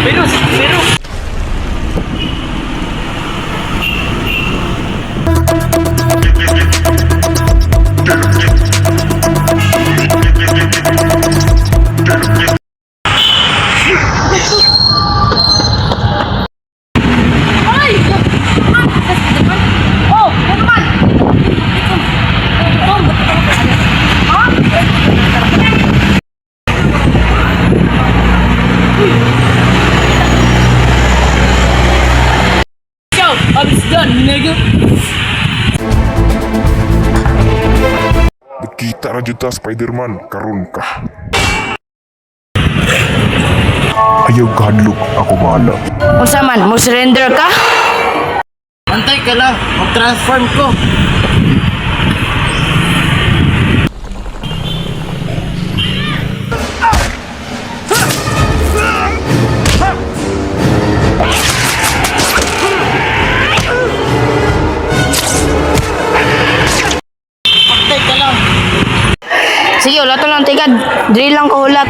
Pero. Ay! Oh, ano naman? Yo, I'm done, nigga. Kita ra jud ta Spider-Man karon ka. Ayaw kahadlok, ako bahala. Unsa man, mo surrender ka? Antay ka lang, mag-transform ko. Antay ka lang. Sige, ulat lang tigad. Drill lang ko ulat.